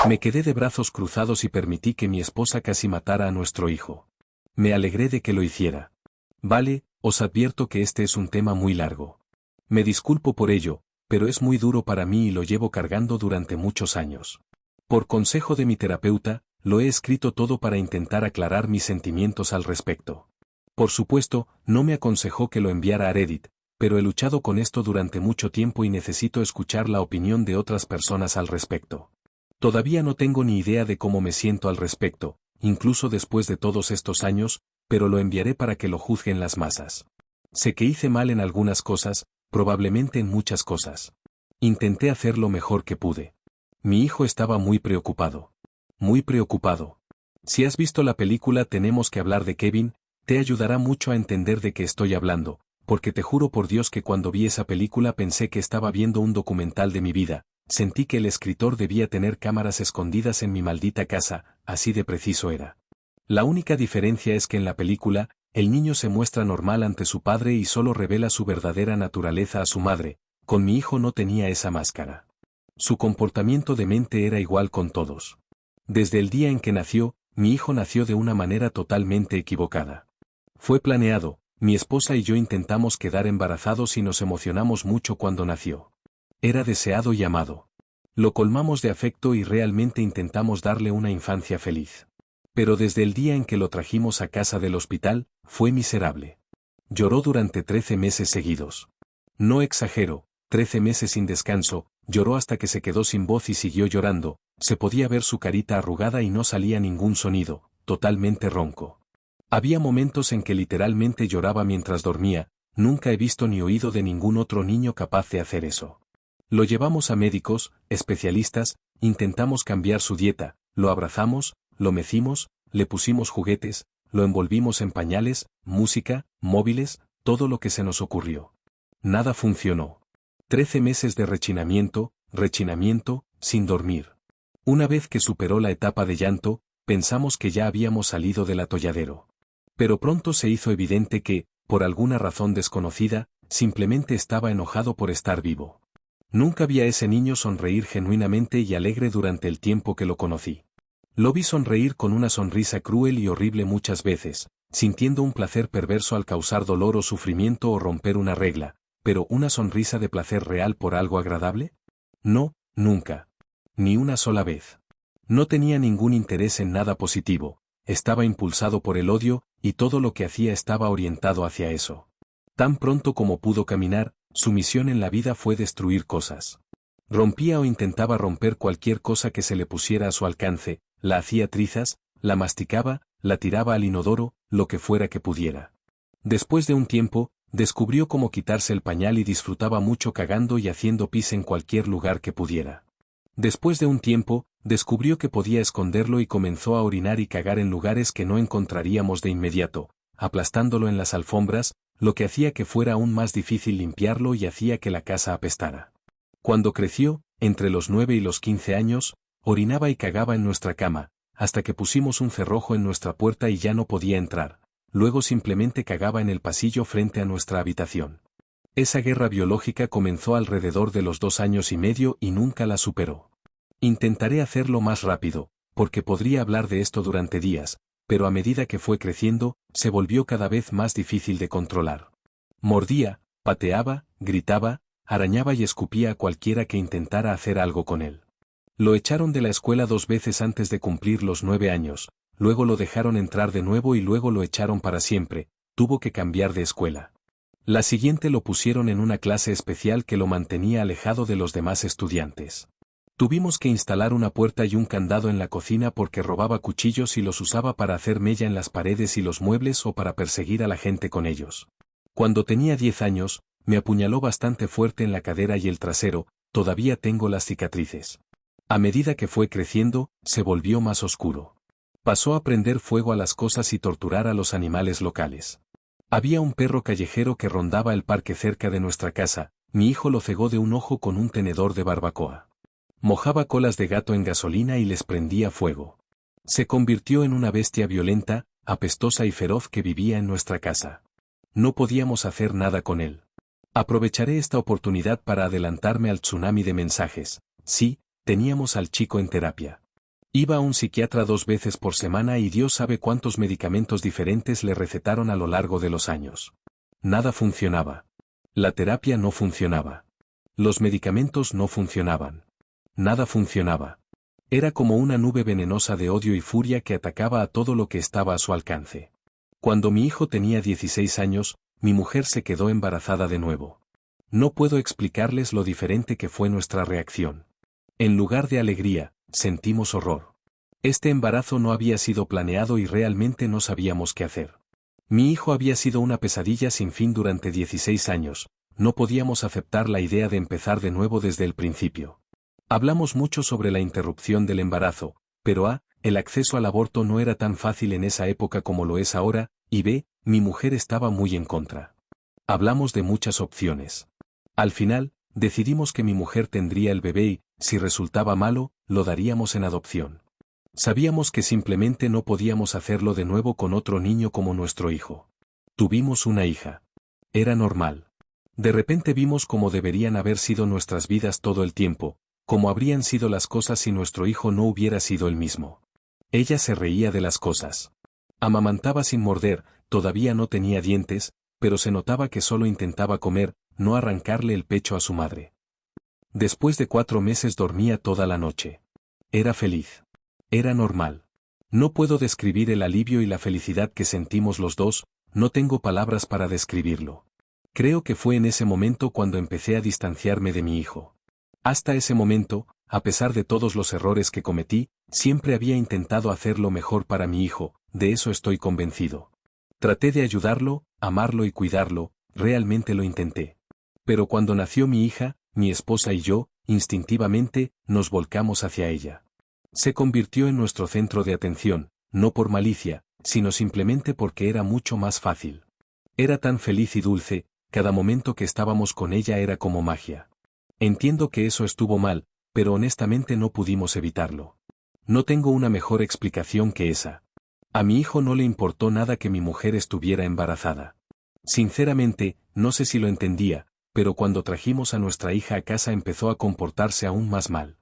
Me quedé de brazos cruzados y permití que mi esposa casi matara a nuestro hijo. Me alegré de que lo hiciera. Vale, os advierto que este es un tema muy largo. Me disculpo por ello, pero es muy duro para mí y lo llevo cargando durante muchos años. Por consejo de mi terapeuta, lo he escrito todo para intentar aclarar mis sentimientos al respecto. Por supuesto, no me aconsejó que lo enviara a Reddit, pero he luchado con esto durante mucho tiempo y necesito escuchar la opinión de otras personas al respecto. Todavía no tengo ni idea de cómo me siento al respecto, incluso después de todos estos años, pero lo enviaré para que lo juzguen las masas. Sé que hice mal en algunas cosas, probablemente en muchas cosas. Intenté hacer lo mejor que pude. Mi hijo estaba muy preocupado. Muy preocupado. Si has visto la película Tenemos que hablar de Kevin, te ayudará mucho a entender de qué estoy hablando, porque te juro por Dios que cuando vi esa película pensé que estaba viendo un documental de mi vida. Sentí que el escritor debía tener cámaras escondidas en mi maldita casa, así de preciso era. La única diferencia es que en la película, el niño se muestra normal ante su padre y solo revela su verdadera naturaleza a su madre. Con mi hijo no tenía esa máscara. Su comportamiento demente era igual con todos. Desde el día en que nació, mi hijo nació de una manera totalmente equivocada. Fue planeado, mi esposa y yo intentamos quedar embarazados y nos emocionamos mucho cuando nació. Era deseado y amado. Lo colmamos de afecto y realmente intentamos darle una infancia feliz. Pero desde el día en que lo trajimos a casa del hospital, fue miserable. Lloró durante 13 meses seguidos. No exagero, 13 meses sin descanso, lloró hasta que se quedó sin voz y siguió llorando, se podía ver su carita arrugada y no salía ningún sonido, totalmente ronco. Había momentos en que literalmente lloraba mientras dormía, nunca he visto ni oído de ningún otro niño capaz de hacer eso. Lo llevamos a médicos, especialistas, intentamos cambiar su dieta, lo abrazamos, lo mecimos, le pusimos juguetes, lo envolvimos en pañales, música, móviles, todo lo que se nos ocurrió. Nada funcionó. 13 meses de rechinamiento, sin dormir. Una vez que superó la etapa de llanto, pensamos que ya habíamos salido del atolladero. Pero pronto se hizo evidente que, por alguna razón desconocida, simplemente estaba enojado por estar vivo. Nunca vi a ese niño sonreír genuinamente y alegre durante el tiempo que lo conocí. Lo vi sonreír con una sonrisa cruel y horrible muchas veces, sintiendo un placer perverso al causar dolor o sufrimiento o romper una regla, pero ¿una sonrisa de placer real por algo agradable? No, nunca. Ni una sola vez. No tenía ningún interés en nada positivo, estaba impulsado por el odio, y todo lo que hacía estaba orientado hacia eso. Tan pronto como pudo caminar, su misión en la vida fue destruir cosas. Rompía o intentaba romper cualquier cosa que se le pusiera a su alcance, la hacía trizas, la masticaba, la tiraba al inodoro, lo que fuera que pudiera. Después de un tiempo, descubrió cómo quitarse el pañal y disfrutaba mucho cagando y haciendo pis en cualquier lugar que pudiera. Después de un tiempo, descubrió que podía esconderlo y comenzó a orinar y cagar en lugares que no encontraríamos de inmediato, aplastándolo en las alfombras, lo que hacía que fuera aún más difícil limpiarlo y hacía que la casa apestara. Cuando creció, entre los 9 y los 15 años, orinaba y cagaba en nuestra cama, hasta que pusimos un cerrojo en nuestra puerta y ya no podía entrar. Luego simplemente cagaba en el pasillo frente a nuestra habitación. Esa guerra biológica comenzó alrededor de los 2 años y medio y nunca la superó. Intentaré hacerlo más rápido, porque podría hablar de esto durante días, pero a medida que fue creciendo, se volvió cada vez más difícil de controlar. Mordía, pateaba, gritaba, arañaba y escupía a cualquiera que intentara hacer algo con él. Lo echaron de la escuela 2 veces antes de cumplir los 9 años, luego lo dejaron entrar de nuevo y luego lo echaron para siempre, tuvo que cambiar de escuela. La siguiente lo pusieron en una clase especial que lo mantenía alejado de los demás estudiantes. Tuvimos que instalar una puerta y un candado en la cocina porque robaba cuchillos y los usaba para hacer mella en las paredes y los muebles o para perseguir a la gente con ellos. Cuando tenía 10 años, me apuñaló bastante fuerte en la cadera y el trasero, todavía tengo las cicatrices. A medida que fue creciendo, se volvió más oscuro. Pasó a prender fuego a las cosas y torturar a los animales locales. Había un perro callejero que rondaba el parque cerca de nuestra casa, mi hijo lo cegó de un ojo con un tenedor de barbacoa. Mojaba colas de gato en gasolina y les prendía fuego. Se convirtió en una bestia violenta, apestosa y feroz que vivía en nuestra casa. No podíamos hacer nada con él. Aprovecharé esta oportunidad para adelantarme al tsunami de mensajes. Sí, teníamos al chico en terapia. Iba a un psiquiatra 2 veces por semana y Dios sabe cuántos medicamentos diferentes le recetaron a lo largo de los años. Nada funcionaba. La terapia no funcionaba. Los medicamentos no funcionaban. Nada funcionaba. Era como una nube venenosa de odio y furia que atacaba a todo lo que estaba a su alcance. Cuando mi hijo tenía 16 años, mi mujer se quedó embarazada de nuevo. No puedo explicarles lo diferente que fue nuestra reacción. En lugar de alegría, sentimos horror. Este embarazo no había sido planeado y realmente no sabíamos qué hacer. Mi hijo había sido una pesadilla sin fin durante 16 años, no podíamos aceptar la idea de empezar de nuevo desde el principio. Hablamos mucho sobre la interrupción del embarazo, pero el acceso al aborto no era tan fácil en esa época como lo es ahora, y mi mujer estaba muy en contra. Hablamos de muchas opciones. Al final, decidimos que mi mujer tendría el bebé y, si resultaba malo, lo daríamos en adopción. Sabíamos que simplemente no podíamos hacerlo de nuevo con otro niño como nuestro hijo. Tuvimos una hija. Era normal. De repente vimos cómo deberían haber sido nuestras vidas todo el tiempo, cómo habrían sido las cosas si nuestro hijo no hubiera sido el mismo. Ella se reía de las cosas. Amamantaba sin morder, todavía no tenía dientes, pero se notaba que solo intentaba comer, no arrancarle el pecho a su madre. Después de 4 meses dormía toda la noche. Era feliz. Era normal. No puedo describir el alivio y la felicidad que sentimos los dos, no tengo palabras para describirlo. Creo que fue en ese momento cuando empecé a distanciarme de mi hijo. Hasta ese momento, a pesar de todos los errores que cometí, siempre había intentado hacer lo mejor para mi hijo, de eso estoy convencido. Traté de ayudarlo, amarlo y cuidarlo, realmente lo intenté. Pero cuando nació mi hija, mi esposa y yo, instintivamente, nos volcamos hacia ella. Se convirtió en nuestro centro de atención, no por malicia, sino simplemente porque era mucho más fácil. Era tan feliz y dulce, cada momento que estábamos con ella era como magia. Entiendo que eso estuvo mal, pero honestamente no pudimos evitarlo. No tengo una mejor explicación que esa. A mi hijo no le importó nada que mi mujer estuviera embarazada. Sinceramente, no sé si lo entendía, pero cuando trajimos a nuestra hija a casa empezó a comportarse aún más mal.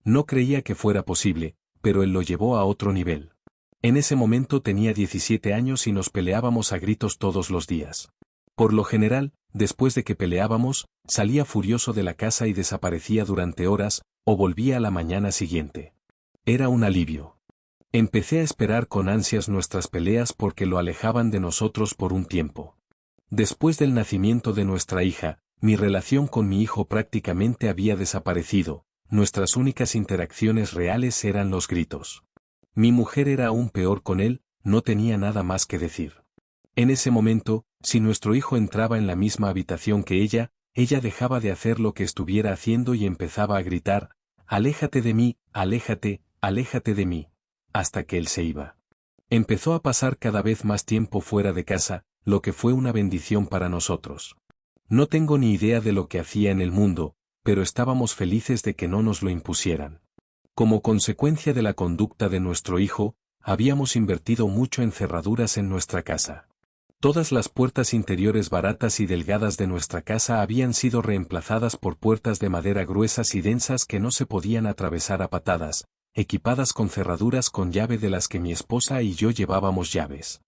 No creía que fuera posible, pero él lo llevó a otro nivel. En ese momento tenía 17 años y nos peleábamos a gritos todos los días. Por lo general, después de que peleábamos, salía furioso de la casa y desaparecía durante horas, o volvía a la mañana siguiente. Era un alivio. Empecé a esperar con ansias nuestras peleas porque lo alejaban de nosotros por un tiempo. Después del nacimiento de nuestra hija, mi relación con mi hijo prácticamente había desaparecido, nuestras únicas interacciones reales eran los gritos. Mi mujer era aún peor con él, no tenía nada más que decir. En ese momento, si nuestro hijo entraba en la misma habitación que ella dejaba de hacer lo que estuviera haciendo y empezaba a gritar, «Aléjate de mí, aléjate, aléjate de mí», hasta que él se iba. Empezó a pasar cada vez más tiempo fuera de casa, lo que fue una bendición para nosotros. No tengo ni idea de lo que hacía en el mundo, pero estábamos felices de que no nos lo impusieran. Como consecuencia de la conducta de nuestro hijo, habíamos invertido mucho en cerraduras en nuestra casa. Todas las puertas interiores baratas y delgadas de nuestra casa habían sido reemplazadas por puertas de madera gruesas y densas que no se podían atravesar a patadas, equipadas con cerraduras con llave de las que mi esposa y yo llevábamos llaves.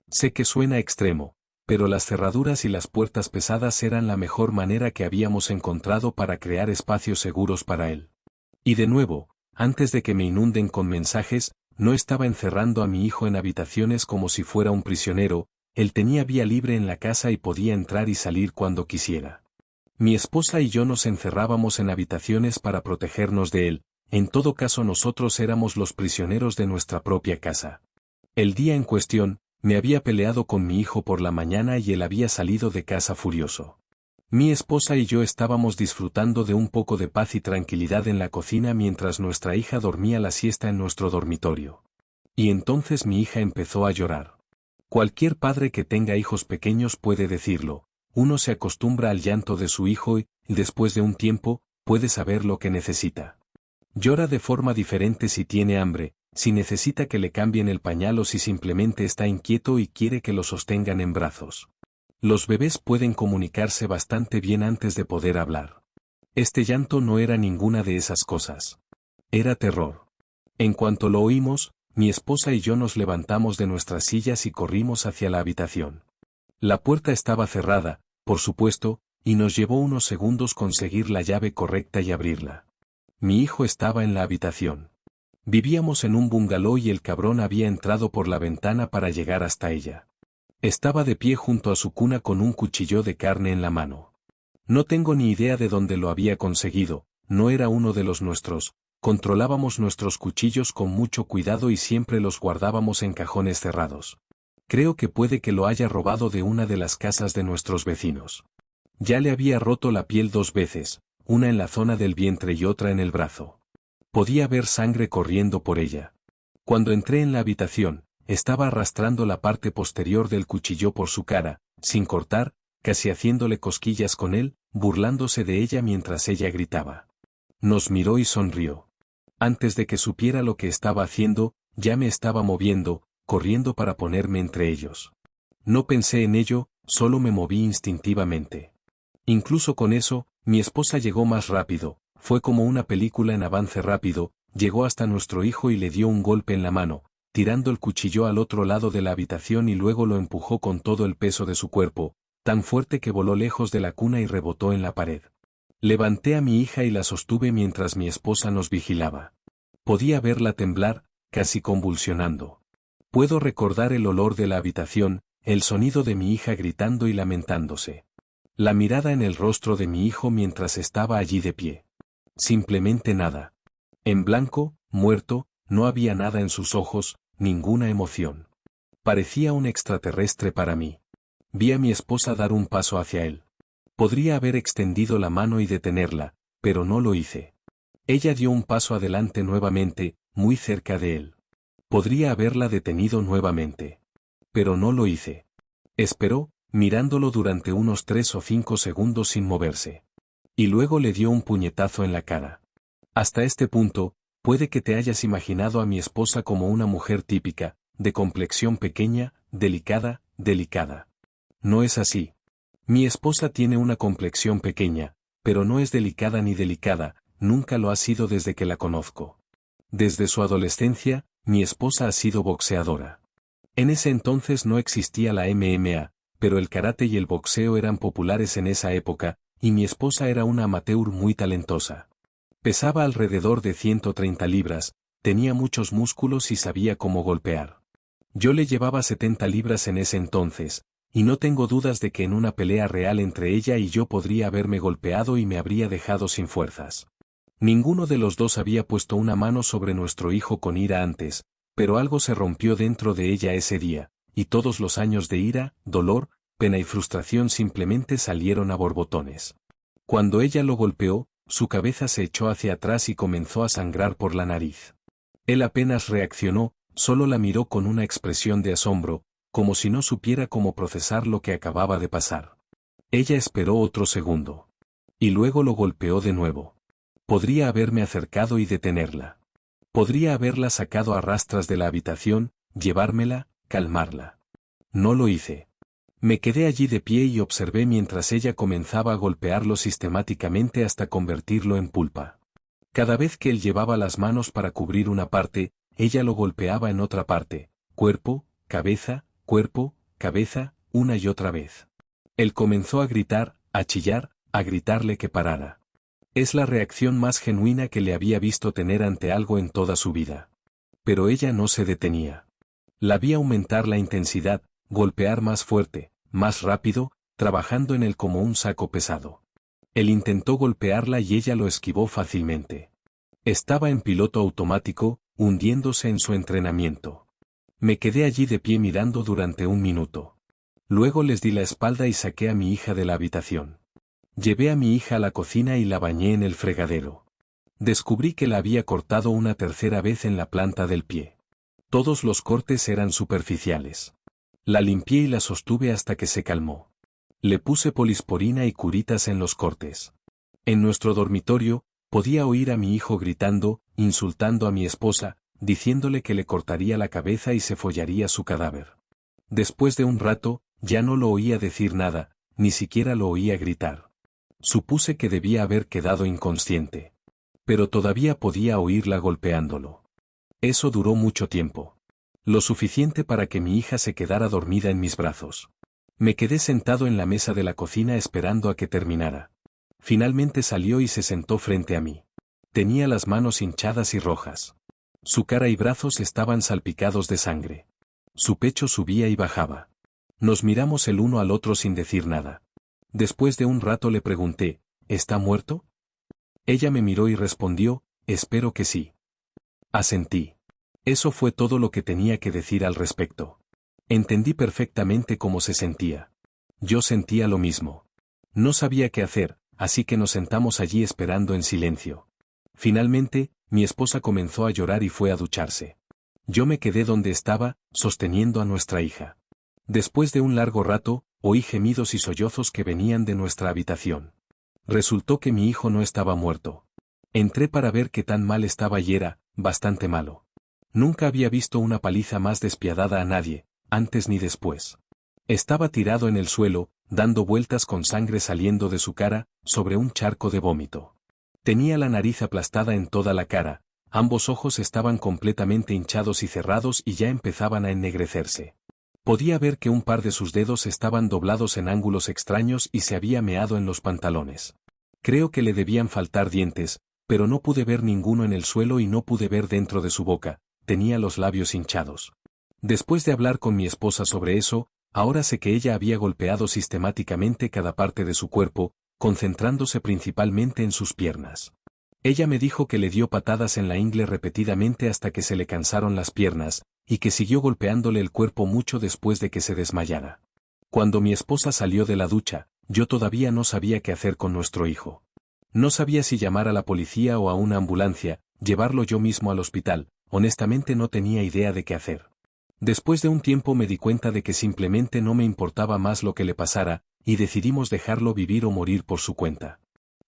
Sé que suena extremo, pero las cerraduras y las puertas pesadas eran la mejor manera que habíamos encontrado para crear espacios seguros para él. Y de nuevo, antes de que me inunden con mensajes, no estaba encerrando a mi hijo en habitaciones como si fuera un prisionero, él tenía vía libre en la casa y podía entrar y salir cuando quisiera. Mi esposa y yo nos encerrábamos en habitaciones para protegernos de él, en todo caso nosotros éramos los prisioneros de nuestra propia casa. El día en cuestión, me había peleado con mi hijo por la mañana y él había salido de casa furioso. Mi esposa y yo estábamos disfrutando de un poco de paz y tranquilidad en la cocina mientras nuestra hija dormía la siesta en nuestro dormitorio. Y entonces mi hija empezó a llorar. Cualquier padre que tenga hijos pequeños puede decirlo, uno se acostumbra al llanto de su hijo y, después de un tiempo, puede saber lo que necesita. Llora de forma diferente si tiene hambre, si necesita que le cambien el pañal o si simplemente está inquieto y quiere que lo sostengan en brazos. Los bebés pueden comunicarse bastante bien antes de poder hablar. Este llanto no era ninguna de esas cosas. Era terror. En cuanto lo oímos, mi esposa y yo nos levantamos de nuestras sillas y corrimos hacia la habitación. La puerta estaba cerrada, por supuesto, y nos llevó unos segundos conseguir la llave correcta y abrirla. Mi hijo estaba en la habitación. Vivíamos en un bungalow y el cabrón había entrado por la ventana para llegar hasta ella. Estaba de pie junto a su cuna con un cuchillo de carne en la mano. No tengo ni idea de dónde lo había conseguido, no era uno de los nuestros, controlábamos nuestros cuchillos con mucho cuidado y siempre los guardábamos en cajones cerrados. Creo que puede que lo haya robado de una de las casas de nuestros vecinos. Ya le había roto la piel 2 veces, una en la zona del vientre y otra en el brazo. Podía ver sangre corriendo por ella. Cuando entré en la habitación, estaba arrastrando la parte posterior del cuchillo por su cara, sin cortar, casi haciéndole cosquillas con él, burlándose de ella mientras ella gritaba. Nos miró y sonrió. Antes de que supiera lo que estaba haciendo, ya me estaba moviendo, corriendo para ponerme entre ellos. No pensé en ello, solo me moví instintivamente. Incluso con eso, mi esposa llegó más rápido, fue como una película en avance rápido, llegó hasta nuestro hijo y le dio un golpe en la mano, tirando el cuchillo al otro lado de la habitación y luego lo empujó con todo el peso de su cuerpo, tan fuerte que voló lejos de la cuna y rebotó en la pared. Levanté a mi hija y la sostuve mientras mi esposa nos vigilaba. Podía verla temblar, casi convulsionando. Puedo recordar el olor de la habitación, el sonido de mi hija gritando y lamentándose. La mirada en el rostro de mi hijo mientras estaba allí de pie. Simplemente nada. En blanco, muerto, no había nada en sus ojos, ninguna emoción. Parecía un extraterrestre para mí. Vi a mi esposa dar un paso hacia él. Podría haber extendido la mano y detenerla, pero no lo hice. Ella dio un paso adelante nuevamente, muy cerca de él. Podría haberla detenido nuevamente. Pero no lo hice. Esperó, mirándolo durante unos 3 o 5 segundos sin moverse. Y luego le dio un puñetazo en la cara. Hasta este punto, puede que te hayas imaginado a mi esposa como una mujer típica, de complexión pequeña, delicada. No es así. Mi esposa tiene una complexión pequeña, pero no es delicada ni delicada, nunca lo ha sido desde que la conozco. Desde su adolescencia, mi esposa ha sido boxeadora. En ese entonces no existía la MMA, pero el karate y el boxeo eran populares en esa época, y mi esposa era una amateur muy talentosa. Pesaba alrededor de 130 libras, tenía muchos músculos y sabía cómo golpear. Yo le llevaba 70 libras en ese entonces, y no tengo dudas de que en una pelea real entre ella y yo podría haberme golpeado y me habría dejado sin fuerzas. Ninguno de los dos había puesto una mano sobre nuestro hijo con ira antes, pero algo se rompió dentro de ella ese día, y todos los años de ira, dolor, pena y frustración simplemente salieron a borbotones. Cuando ella lo golpeó, su cabeza se echó hacia atrás y comenzó a sangrar por la nariz. Él apenas reaccionó, solo la miró con una expresión de asombro, como si no supiera cómo procesar lo que acababa de pasar. Ella esperó otro segundo. Y luego lo golpeó de nuevo. Podría haberme acercado y detenerla. Podría haberla sacado a rastras de la habitación, llevármela, calmarla. No lo hice. Me quedé allí de pie y observé mientras ella comenzaba a golpearlo sistemáticamente hasta convertirlo en pulpa. Cada vez que él llevaba las manos para cubrir una parte, ella lo golpeaba en otra parte, cuerpo, cabeza, una y otra vez. Él comenzó a gritar, a chillar, a gritarle que parara. Es la reacción más genuina que le había visto tener ante algo en toda su vida. Pero ella no se detenía. La vi aumentar la intensidad, golpear más fuerte, más rápido, trabajando en él como un saco pesado. Él intentó golpearla y ella lo esquivó fácilmente. Estaba en piloto automático, hundiéndose en su entrenamiento. Me quedé allí de pie mirando durante 1 minuto. Luego les di la espalda y saqué a mi hija de la habitación. Llevé a mi hija a la cocina y la bañé en el fregadero. Descubrí que la había cortado una tercera vez en la planta del pie. Todos los cortes eran superficiales. La limpié y la sostuve hasta que se calmó. Le puse polisporina y curitas en los cortes. En nuestro dormitorio, podía oír a mi hijo gritando, insultando a mi esposa, diciéndole que le cortaría la cabeza y se follaría su cadáver. Después de un rato, ya no lo oía decir nada, ni siquiera lo oía gritar. Supuse que debía haber quedado inconsciente. Pero todavía podía oírla golpeándolo. Eso duró mucho tiempo. Lo suficiente para que mi hija se quedara dormida en mis brazos. Me quedé sentado en la mesa de la cocina esperando a que terminara. Finalmente salió y se sentó frente a mí. Tenía las manos hinchadas y rojas. Su cara y brazos estaban salpicados de sangre. Su pecho subía y bajaba. Nos miramos el uno al otro sin decir nada. Después de un rato le pregunté, ¿está muerto? Ella me miró y respondió, espero que sí. Asentí. Eso fue todo lo que tenía que decir al respecto. Entendí perfectamente cómo se sentía. Yo sentía lo mismo. No sabía qué hacer, así que nos sentamos allí esperando en silencio. Finalmente, mi esposa comenzó a llorar y fue a ducharse. Yo me quedé donde estaba, sosteniendo a nuestra hija. Después de un largo rato, oí gemidos y sollozos que venían de nuestra habitación. Resultó que mi hijo no estaba muerto. Entré para ver qué tan mal estaba y era, bastante malo. Nunca había visto una paliza más despiadada a nadie, antes ni después. Estaba tirado en el suelo, dando vueltas con sangre saliendo de su cara, sobre un charco de vómito. Tenía la nariz aplastada en toda la cara, ambos ojos estaban completamente hinchados y cerrados y ya empezaban a ennegrecerse. Podía ver que un par de sus dedos estaban doblados en ángulos extraños y se había meado en los pantalones. Creo que le debían faltar dientes, pero no pude ver ninguno en el suelo y no pude ver dentro de su boca, tenía los labios hinchados. Después de hablar con mi esposa sobre eso, ahora sé que ella había golpeado sistemáticamente cada parte de su cuerpo, concentrándose principalmente en sus piernas. Ella me dijo que le dio patadas en la ingle repetidamente hasta que se le cansaron las piernas, y que siguió golpeándole el cuerpo mucho después de que se desmayara. Cuando mi esposa salió de la ducha, yo todavía no sabía qué hacer con nuestro hijo. No sabía si llamar a la policía o a una ambulancia, llevarlo yo mismo al hospital, honestamente no tenía idea de qué hacer. Después de un tiempo me di cuenta de que simplemente no me importaba más lo que le pasara, y decidimos dejarlo vivir o morir por su cuenta.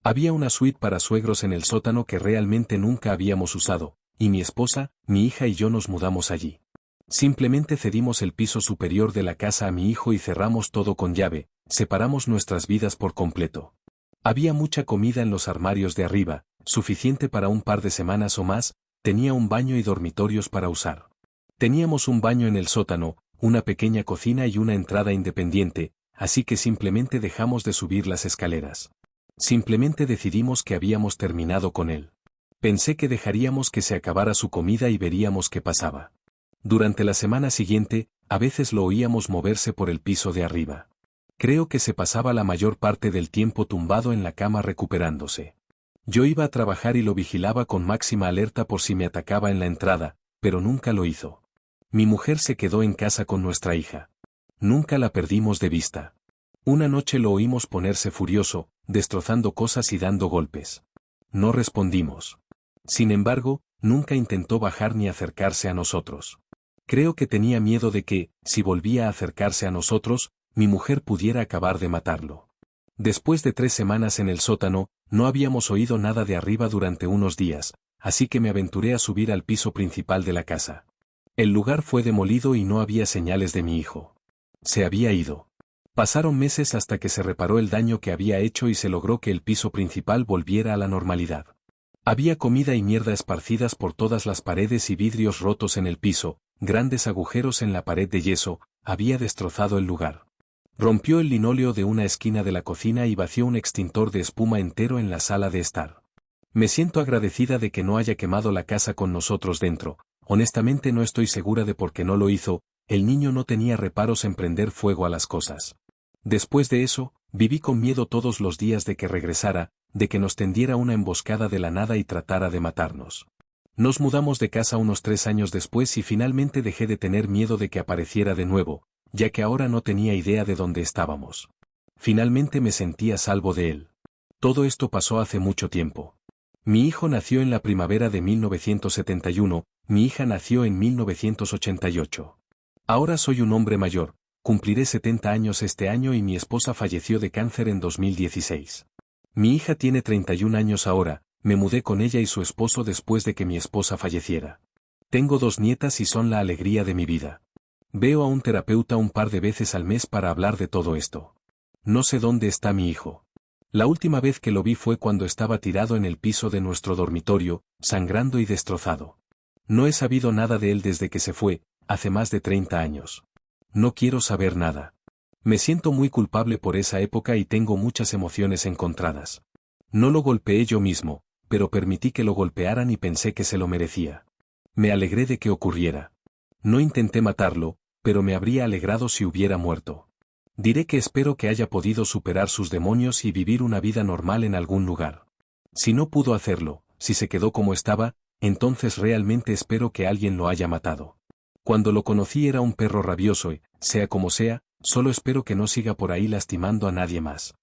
Había una suite para suegros en el sótano que realmente nunca habíamos usado, y mi esposa, mi hija y yo nos mudamos allí. Simplemente cedimos el piso superior de la casa a mi hijo y cerramos todo con llave, separamos nuestras vidas por completo. Había mucha comida en los armarios de arriba, suficiente para un par de semanas o más, tenía un baño y dormitorios para usar. Teníamos un baño en el sótano, una pequeña cocina y una entrada independiente, así que simplemente dejamos de subir las escaleras. Simplemente decidimos que habíamos terminado con él. Pensé que dejaríamos que se acabara su comida y veríamos qué pasaba. Durante la semana siguiente, a veces lo oíamos moverse por el piso de arriba. Creo que se pasaba la mayor parte del tiempo tumbado en la cama recuperándose. Yo iba a trabajar y lo vigilaba con máxima alerta por si me atacaba en la entrada, pero nunca lo hizo. Mi mujer se quedó en casa con nuestra hija. Nunca la perdimos de vista. Una noche lo oímos ponerse furioso, destrozando cosas y dando golpes. No respondimos. Sin embargo, nunca intentó bajar ni acercarse a nosotros. Creo que tenía miedo de que, si volvía a acercarse a nosotros, mi mujer pudiera acabar de matarlo. Después de 3 semanas en el sótano, no habíamos oído nada de arriba durante unos días, así que me aventuré a subir al piso principal de la casa. El lugar fue demolido y no había señales de mi hijo. Se había ido. Pasaron meses hasta que se reparó el daño que había hecho y se logró que el piso principal volviera a la normalidad. Había comida y mierda esparcidas por todas las paredes y vidrios rotos en el piso, grandes agujeros en la pared de yeso, había destrozado el lugar. Rompió el linóleo de una esquina de la cocina y vació un extintor de espuma entero en la sala de estar. Me siento agradecida de que no haya quemado la casa con nosotros dentro, honestamente no estoy segura de por qué no lo hizo, el niño no tenía reparos en prender fuego a las cosas. Después de eso, viví con miedo todos los días de que regresara, de que nos tendiera una emboscada de la nada y tratara de matarnos. Nos mudamos de casa unos 3 años después y finalmente dejé de tener miedo de que apareciera de nuevo, ya que ahora no tenía idea de dónde estábamos. Finalmente me sentí a salvo de él. Todo esto pasó hace mucho tiempo. Mi hijo nació en la primavera de 1971, mi hija nació en 1988. Ahora soy un hombre mayor, cumpliré 70 años este año y mi esposa falleció de cáncer en 2016. Mi hija tiene 31 años ahora, me mudé con ella y su esposo después de que mi esposa falleciera. Tengo 2 nietas y son la alegría de mi vida. Veo a un terapeuta un par de veces al mes para hablar de todo esto. No sé dónde está mi hijo. La última vez que lo vi fue cuando estaba tirado en el piso de nuestro dormitorio, sangrando y destrozado. No he sabido nada de él desde que se fue, hace más de 30 años. No quiero saber nada. Me siento muy culpable por esa época y tengo muchas emociones encontradas. No lo golpeé yo mismo, pero permití que lo golpearan y pensé que se lo merecía. Me alegré de que ocurriera. No intenté matarlo, pero me habría alegrado si hubiera muerto. Diré que espero que haya podido superar sus demonios y vivir una vida normal en algún lugar. Si no pudo hacerlo, si se quedó como estaba, entonces realmente espero que alguien lo haya matado. Cuando lo conocí era un perro rabioso y, sea como sea, solo espero que no siga por ahí lastimando a nadie más.